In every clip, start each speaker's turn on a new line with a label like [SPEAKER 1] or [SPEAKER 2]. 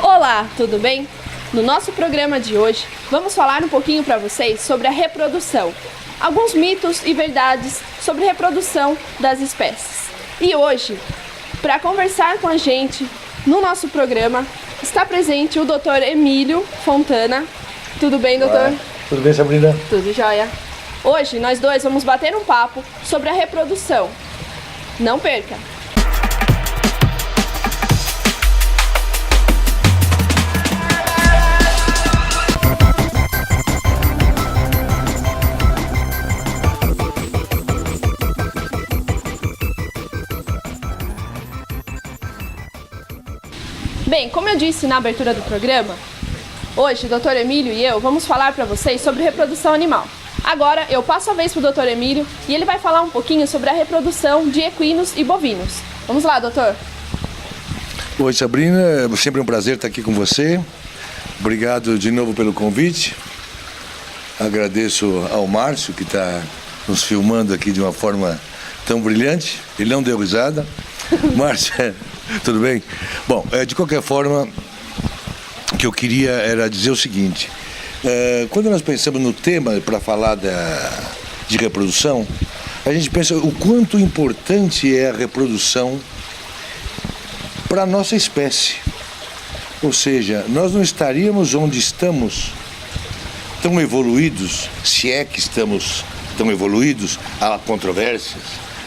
[SPEAKER 1] Olá, tudo bem? No nosso programa de hoje, vamos falar um pouquinho para vocês sobre a reprodução. Alguns mitos e verdades sobre a reprodução das espécies. E hoje, para conversar com a gente no nosso programa, está presente o Dr. Emílio Fontana. Tudo bem, doutor?
[SPEAKER 2] Olá. Tudo bem, Sabrina?
[SPEAKER 1] Tudo jóia. Hoje, nós dois vamos bater um papo sobre a reprodução. Não perca! Bem, como eu disse na abertura do programa, hoje o Dr. Emílio e eu vamos falar para vocês sobre reprodução animal. Agora eu passo a vez para o Dr. Emílio e ele vai falar um pouquinho sobre a reprodução de equinos e bovinos. Vamos lá, doutor.
[SPEAKER 2] Oi, Sabrina, é sempre um prazer estar aqui com você. Obrigado de novo pelo convite. Agradeço ao Márcio que está nos filmando aqui de uma forma tão brilhante. Ele não deu risada. Márcio, tudo bem? Bom, de qualquer forma, o que eu queria era dizer o seguinte. Quando nós pensamos no tema para falar de reprodução, a gente pensa o quanto importante é a reprodução para a nossa espécie. Ou seja, nós não estaríamos onde estamos tão evoluídos, se é que estamos tão evoluídos, há controvérsias,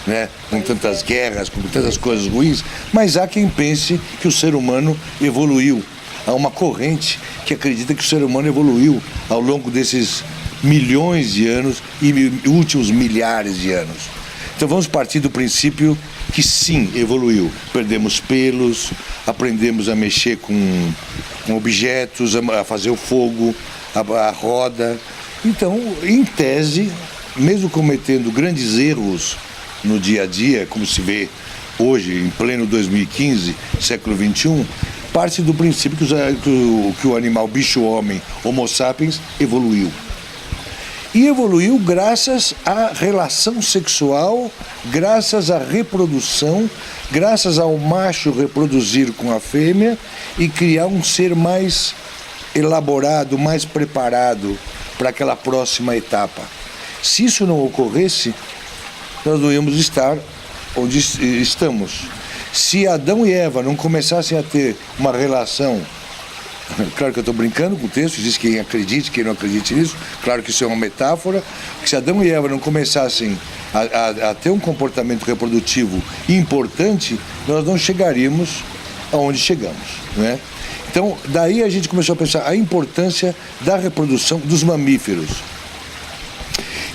[SPEAKER 2] né? Com tantas guerras, com tantas coisas ruins, mas há quem pense que o ser humano evoluiu. Há uma corrente que acredita que o ser humano evoluiu ao longo desses milhões de anos e últimos milhares de anos. Então vamos partir do princípio que sim, evoluiu. Perdemos pelos, aprendemos a mexer com objetos, a fazer o fogo, a roda. Então, em tese, mesmo cometendo grandes erros no dia a dia, como se vê hoje, em pleno 2015, século XXI, parte do princípio que o animal bicho-homem, Homo sapiens, evoluiu. E evoluiu graças à relação sexual, graças à reprodução, graças ao macho reproduzir com a fêmea e criar um ser mais elaborado, mais preparado para aquela próxima etapa. Se isso não ocorresse, nós não íamos estar onde estamos. Se Adão e Eva não começassem a ter uma relação, claro que eu estou brincando com o texto, diz quem acredite, quem não acredite nisso, claro que isso é uma metáfora, que se Adão e Eva não começassem a ter um comportamento reprodutivo importante, nós não chegaríamos aonde chegamos, né? Então, daí a gente começou a pensar a importância da reprodução dos mamíferos.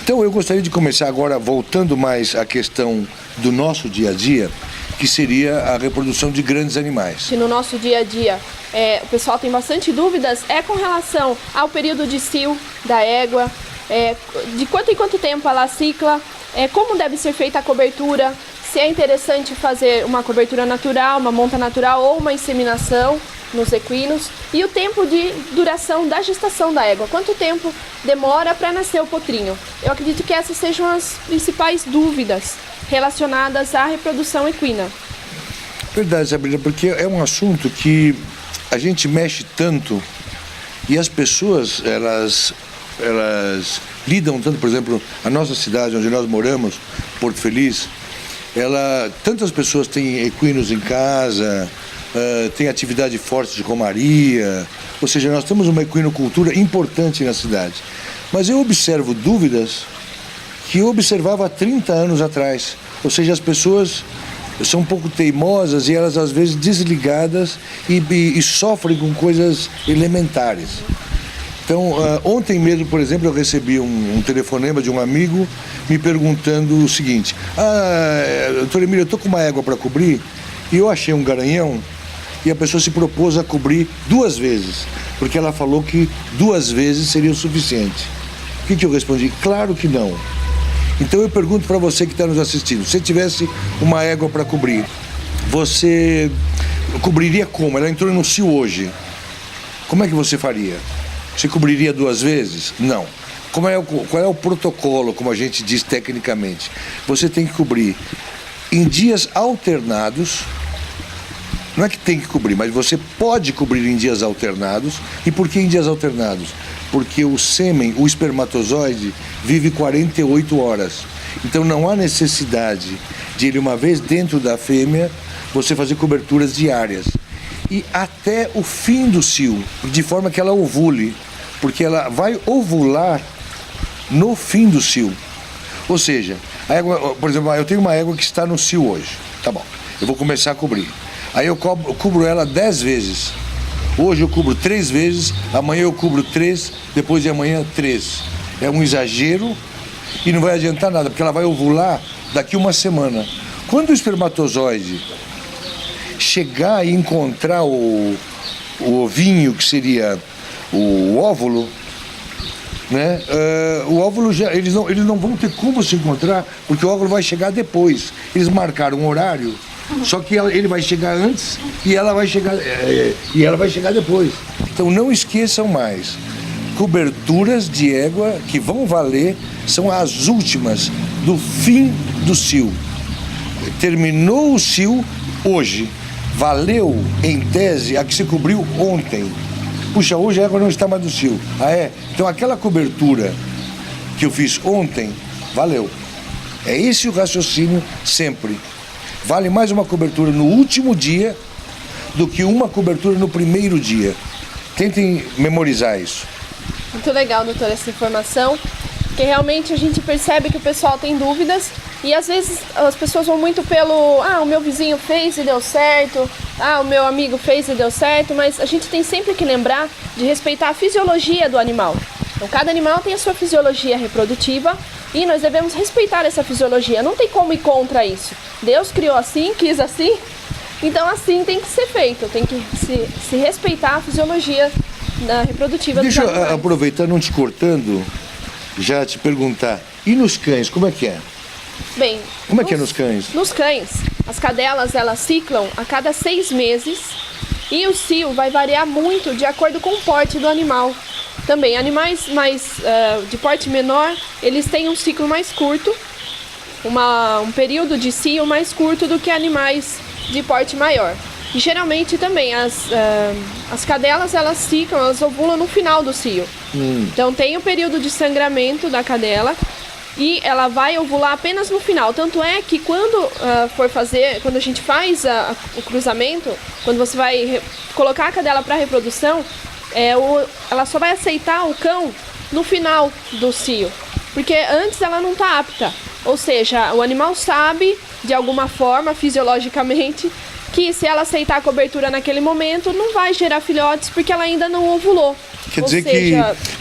[SPEAKER 2] Então eu gostaria de começar agora voltando mais à questão do nosso dia a dia, que seria a reprodução de grandes animais.
[SPEAKER 1] Que no nosso dia a dia o pessoal tem bastante dúvidas com relação ao período de cio da égua, de quanto em quanto tempo ela cicla, como deve ser feita a cobertura, se é interessante fazer uma cobertura natural, uma monta natural ou uma inseminação nos equinos, e o tempo de duração da gestação da égua, quanto tempo demora para nascer o potrinho. Eu acredito que essas sejam as principais dúvidas relacionadas à reprodução equina.
[SPEAKER 2] Verdade, Sabrina, porque é um assunto que a gente mexe tanto e as pessoas, elas lidam tanto, por exemplo, a nossa cidade onde nós moramos, Porto Feliz, tantas pessoas têm equinos em casa, tem atividade forte de romaria, ou seja, nós temos uma equinocultura importante na cidade. Mas eu observo dúvidas que eu observava há 30 anos atrás, ou seja, as pessoas são um pouco teimosas e elas às vezes desligadas e sofrem com coisas elementares. Então, ontem mesmo, por exemplo, eu recebi um telefonema de um amigo me perguntando o seguinte: doutor Emílio, eu estou com uma égua para cobrir e eu achei um garanhão e a pessoa se propôs a cobrir 2 vezes, porque ela falou que 2 vezes seria o suficiente. O que eu respondi? Claro que não. Então eu pergunto para você que está nos assistindo, se tivesse uma égua para cobrir, você cobriria como? Ela entrou no cio hoje. Como é que você faria? Você cobriria 2 vezes? Não. Qual é o protocolo, como a gente diz tecnicamente? Você tem que cobrir em dias alternados, não é que tem que cobrir, mas você pode cobrir em dias alternados. E por que em dias alternados? Porque o sêmen, o espermatozoide, vive 48 horas. Então não há necessidade de ele, uma vez dentro da fêmea, você fazer coberturas diárias. E até o fim do cio, de forma que ela ovule, porque ela vai ovular no fim do cio. Ou seja, a égua, por exemplo, eu tenho uma égua que está no cio hoje. Tá bom, eu vou começar a cobrir. Aí eu cubro ela 10 vezes. Hoje eu cubro 3 vezes, amanhã eu cubro 3, depois de amanhã 3. É um exagero e não vai adiantar nada, porque ela vai ovular daqui uma semana. Quando o espermatozoide chegar e encontrar o ovinho, que seria o óvulo, né? O óvulo já, eles não vão ter como se encontrar, porque o óvulo vai chegar depois. Eles marcaram um horário, só que ele vai chegar antes e ela vai chegar depois. Então não esqueçam mais, coberturas de égua que vão valer são as últimas do fim do cio. Terminou o cio hoje, valeu em tese a que se cobriu ontem. Puxa, hoje a égua não está mais no cio. Ah, é? Então aquela cobertura que eu fiz ontem, valeu. É esse o raciocínio sempre. Vale mais uma cobertura no último dia do que uma cobertura no primeiro dia. Tentem memorizar isso.
[SPEAKER 1] Muito legal, doutora, essa informação, porque realmente a gente percebe que o pessoal tem dúvidas e às vezes as pessoas vão muito pelo, o meu vizinho fez e deu certo, o meu amigo fez e deu certo, mas a gente tem sempre que lembrar de respeitar a fisiologia do animal. Então cada animal tem a sua fisiologia reprodutiva e nós devemos respeitar essa fisiologia, não tem como ir contra isso. Deus criou assim, quis assim, então assim tem que ser feito, tem que se respeitar a fisiologia reprodutiva dos animais.
[SPEAKER 2] Deixa eu aproveitar, não te cortando, já te perguntar, e nos cães, como é que é?
[SPEAKER 1] Bem,
[SPEAKER 2] como é que é nos cães?
[SPEAKER 1] Nos cães, as cadelas elas ciclam a cada 6 meses e o cio vai variar muito de acordo com o porte do animal. Também, animais de porte menor, eles têm um ciclo mais curto, um período de cio mais curto do que animais de porte maior. E geralmente também as cadelas elas ciclam, elas ovulam no final do cio. Então tem o período de sangramento da cadela e ela vai ovular apenas no final. Tanto é que quando quando a gente faz o cruzamento, quando você vai colocar a cadela para reprodução, ela só vai aceitar o cão no final do cio, porque antes ela não está apta. Ou seja, o animal sabe, de alguma forma, fisiologicamente, que se ela aceitar a cobertura naquele momento, não vai gerar filhotes porque ela ainda não ovulou.
[SPEAKER 2] Quer dizer que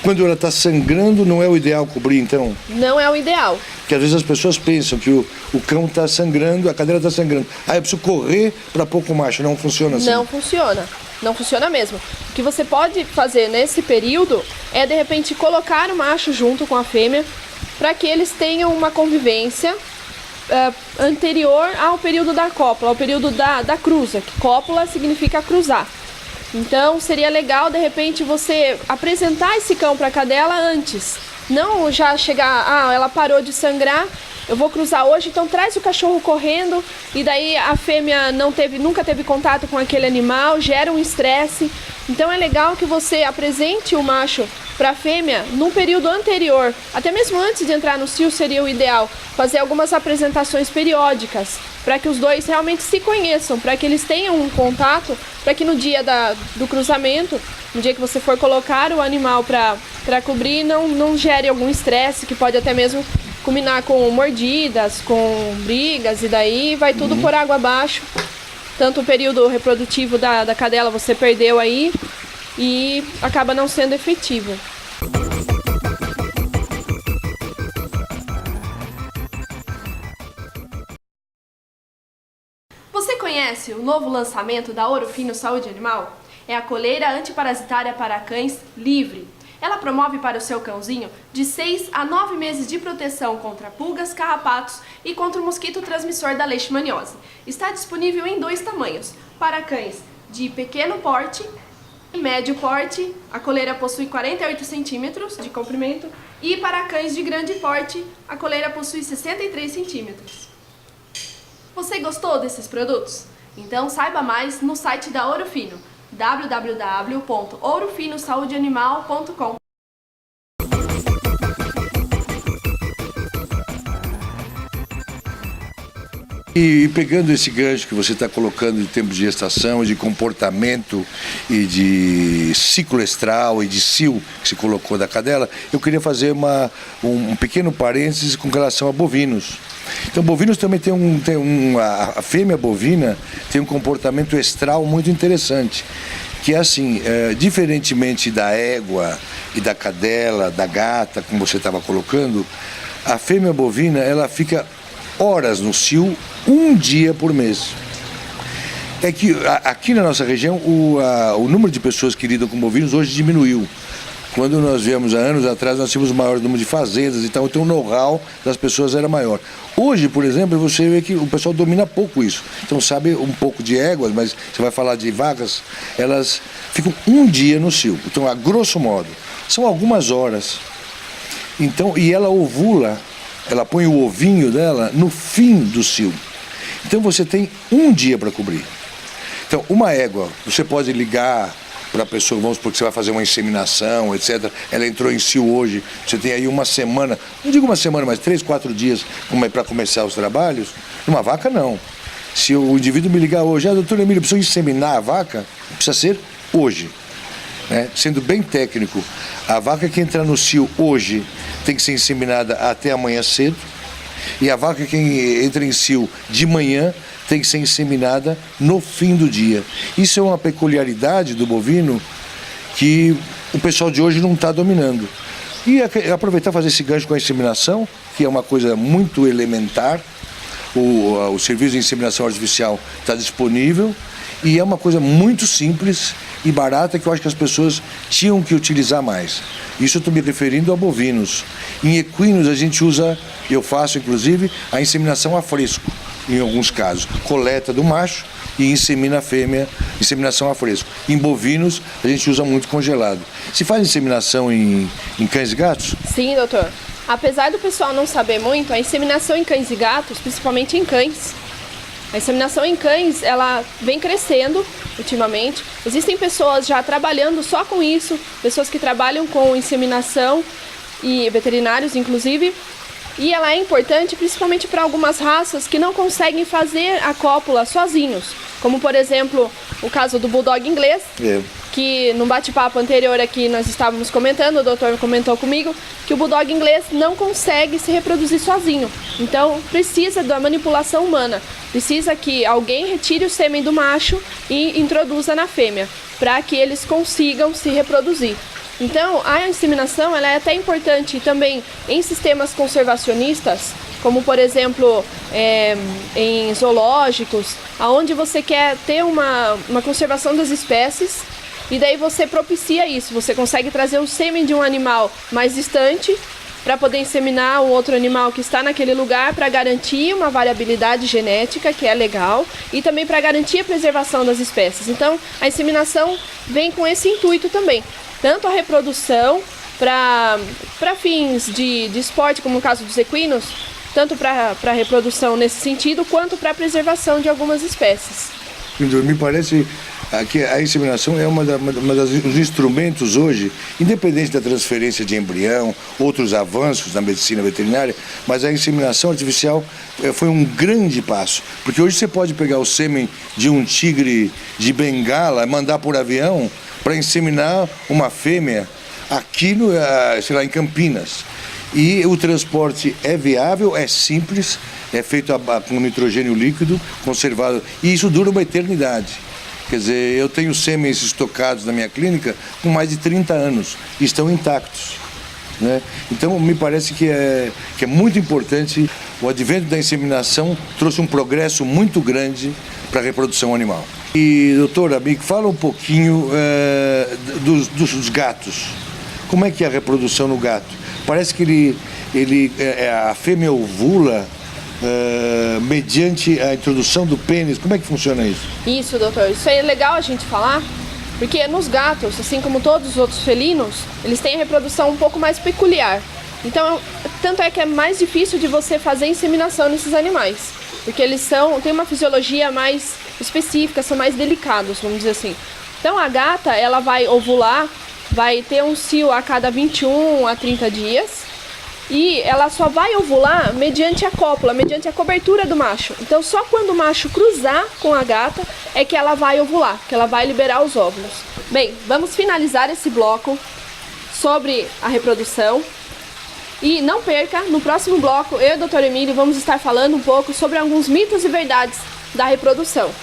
[SPEAKER 2] quando ela está sangrando não é o ideal cobrir, então?
[SPEAKER 1] Não é o ideal.
[SPEAKER 2] Porque às vezes as pessoas pensam que o cão está sangrando, a cadela está sangrando. Eu preciso correr para pôr com o macho. Não funciona assim?
[SPEAKER 1] Não funciona. Não funciona mesmo. O que você pode fazer nesse período é, de repente, colocar o macho junto com a fêmea para que eles tenham uma convivência anterior ao período da cópula, ao período da cruza, que cópula significa cruzar. Então seria legal de repente você apresentar esse cão para a cadela antes, não já chegar, ela parou de sangrar, eu vou cruzar hoje, então traz o cachorro correndo e daí a fêmea nunca teve contato com aquele animal, gera um estresse. Então é legal que você apresente o macho para a fêmea num período anterior, até mesmo antes de entrar no cio seria o ideal, fazer algumas apresentações periódicas, para que os dois realmente se conheçam, para que eles tenham um contato, para que no dia do cruzamento, no dia que você for colocar o animal para cobrir, não gere algum estresse, que pode até mesmo culminar com mordidas, com brigas, e daí vai tudo por água abaixo. Tanto o período reprodutivo da cadela você perdeu aí e acaba não sendo efetivo. Você conhece o novo lançamento da Ouro Fino Saúde Animal? É a coleira antiparasitária para cães livre. Ela promove para o seu cãozinho de 6 a 9 meses de proteção contra pulgas, carrapatos e contra o mosquito transmissor da leishmaniose. Está disponível em 2 tamanhos, para cães de pequeno porte e médio porte, a coleira possui 48 centímetros de comprimento, e para cães de grande porte, a coleira possui 63 centímetros. Você gostou desses produtos? Então saiba mais no site da Ouro Fino, www.ourofinosaudeanimal.com.
[SPEAKER 2] E pegando esse gancho que você está colocando de tempo de gestação, de comportamento e de ciclo estral e de cio que se colocou da cadela, eu queria fazer um pequeno parênteses com relação a bovinos. Então, bovinos também a fêmea bovina tem um comportamento estral muito interessante, que é assim, diferentemente da égua e da cadela, da gata, como você estava colocando, a fêmea bovina ela fica horas no cio, um dia por mês. É que aqui na nossa região o número de pessoas que lidam com bovinos hoje diminuiu. Quando nós viemos há anos atrás, nós tínhamos o maior número de fazendas e tal, então o know-how das pessoas era maior. Hoje, por exemplo, você vê que o pessoal domina pouco isso. Então sabe um pouco de éguas, mas você vai falar de vacas, elas ficam um dia no cio. Então, a grosso modo, são algumas horas. Então, e ela ovula, ela põe o ovinho dela no fim do cio. Então você tem um dia para cobrir. Então, uma égua, você pode ligar para a pessoa, vamos supor que você vai fazer uma inseminação, etc. Ela entrou em cio hoje, você tem aí uma semana, não digo uma semana, mas 3, 4 dias para começar os trabalhos. Uma vaca, não. Se o indivíduo me ligar hoje, doutor Emílio, precisa inseminar a vaca, precisa ser hoje. Né? Sendo bem técnico, a vaca que entrar no cio hoje tem que ser inseminada até amanhã cedo, e a vaca que entra em cio de manhã tem que ser inseminada no fim do dia. Isso é uma peculiaridade do bovino que o pessoal de hoje não está dominando. E aproveitar e fazer esse gancho com a inseminação, que é uma coisa muito elementar. O serviço de inseminação artificial está disponível e é uma coisa muito simples e barata que eu acho que as pessoas tinham que utilizar mais. Isso eu estou me referindo a bovinos. Em equinos a gente usa, eu faço inclusive, a inseminação a fresco, em alguns casos. Coleta do macho e insemina a fêmea, inseminação a fresco. Em bovinos a gente usa muito congelado. Se faz inseminação em cães e gatos?
[SPEAKER 1] Sim, doutor. Apesar do pessoal não saber muito, a inseminação em cães e gatos, principalmente em cães, a inseminação em cães, ela vem crescendo ultimamente. Existem pessoas já trabalhando só com isso, pessoas que trabalham com inseminação e veterinários, inclusive. E ela é importante principalmente para algumas raças que não conseguem fazer a cópula sozinhos. Como, por exemplo, o caso do Bulldog inglês, que no bate-papo anterior aqui nós estávamos comentando, o doutor comentou comigo, que o Bulldog inglês não consegue se reproduzir sozinho. Então, precisa da manipulação humana. Precisa que alguém retire o sêmen do macho e introduza na fêmea, para que eles consigam se reproduzir. Então, a inseminação ela é até importante também em sistemas conservacionistas, como, por exemplo, em zoológicos, onde você quer ter uma conservação das espécies, e daí você propicia isso. Você consegue trazer o sêmen de um animal mais distante para poder inseminar o outro animal que está naquele lugar, para garantir uma variabilidade genética, que é legal, e também para garantir a preservação das espécies. Então, a inseminação vem com esse intuito também. Tanto a reprodução para fins de esporte, como no caso dos equinos, tanto para reprodução nesse sentido, quanto para a preservação de algumas espécies.
[SPEAKER 2] Me parece que a inseminação é um dos instrumentos hoje, independente da transferência de embrião, outros avanços na medicina veterinária, mas a inseminação artificial foi um grande passo, porque hoje você pode pegar o sêmen de um tigre de Bengala, mandar por avião para inseminar uma fêmea aqui sei lá, em Campinas. E o transporte é viável, é simples, é feito com nitrogênio líquido, conservado, e isso dura uma eternidade. Quer dizer, eu tenho sêmens estocados na minha clínica com mais de 30 anos e estão intactos. Né? Então, me parece que é muito importante. O advento da inseminação trouxe um progresso muito grande para a reprodução animal. E, doutora, me fala um pouquinho dos gatos. Como é que é a reprodução no gato? Parece que a fêmea ovula mediante a introdução do pênis. Como é que funciona isso?
[SPEAKER 1] Isso, doutor. Isso é legal a gente falar, porque nos gatos, assim como todos os outros felinos, eles têm a reprodução um pouco mais peculiar. Então, tanto é que é mais difícil de você fazer inseminação nesses animais, porque eles têm uma fisiologia mais específicas, são mais delicados, vamos dizer assim. Então a gata, ela vai ovular, vai ter um cio a cada 21 a 30 dias e ela só vai ovular mediante a cópula, mediante a cobertura do macho. Então só quando o macho cruzar com a gata é que ela vai ovular, que ela vai liberar os óvulos. Bem, vamos finalizar esse bloco sobre a reprodução. E não perca, no próximo bloco, eu e o Dr. Emílio vamos estar falando um pouco sobre alguns mitos e verdades da reprodução.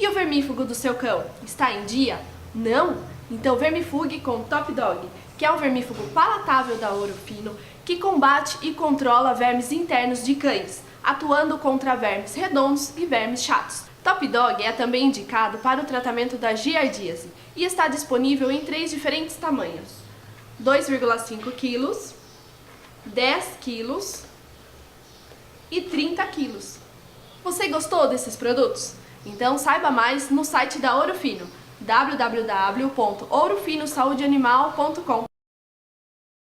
[SPEAKER 1] E o vermífugo do seu cão está em dia? Não? Então vermifugue com Top Dog, que é um vermífugo palatável da Ouro Fino, que combate e controla vermes internos de cães, atuando contra vermes redondos e vermes chatos. Top Dog é também indicado para o tratamento da giardíase e está disponível em 3 diferentes tamanhos: 2,5 kg, 10 kg e 30 kg. Você gostou desses produtos? Então saiba mais no site da Ouro Fino, www.ourofinosaudeanimal.com.